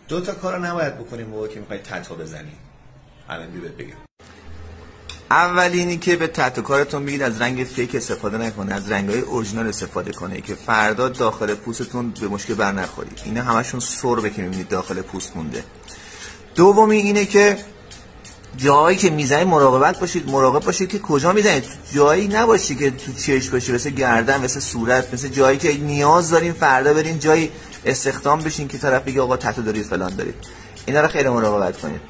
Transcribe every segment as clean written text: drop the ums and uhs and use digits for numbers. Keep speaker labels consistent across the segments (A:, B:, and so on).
A: دو تا کارو نباید بکنیم موقعی که میخوای تتو بزنی. الان بگم. اولینی که به تتو کارتون بگید از رنگ فیک استفاده نکنه، از رنگ‌های اورجینال استفاده کنه که فردا داخل پوستتون به مشکل بر نخورید. اینا همشون سربه که می‌بینید داخل پوست مونده. دومی اینه که جایی که میزنید مراقب باشید که کجا میزنید. جایی نباشی که تو چشم باشه، مثل گردن، مثل صورت، مثل جایی که نیاز دارین فردا برین جایی استخدام بشین که طرف بگه آقا تتو دارید فلان دارید. اینا رو خیلی مراقبت کنید.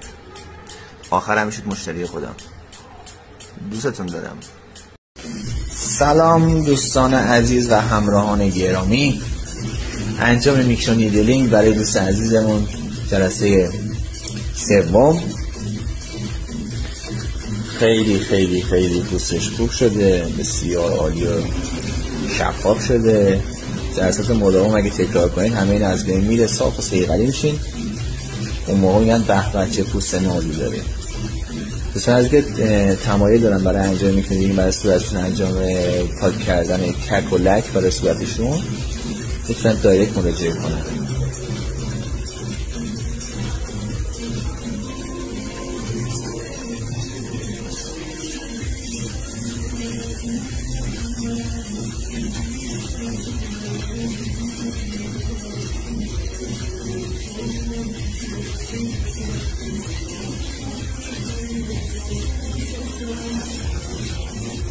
A: آخر میشید مشتری خودم. دوستتون دارم. سلام دوستان عزیز و همراهان گرامی. انجام میکرو نیدلینگ برای دوست عزیزمون جلسه سوم. خیلی خیلی خیلی پوستش خوب شده، بسیار عالی و شفاف شده. جلسات مداوم اگه تکرار کنید همه این از بین میره، صاف و صیقلی میشین. اون موقع میگن به به چه پوست نازی داره. دوستان از که تمایل دارن برای انجام میکنید برای صورتشون انجام پاک کردن کک و لک برای صورتشون میتونن دایرکت مراجعه کنن.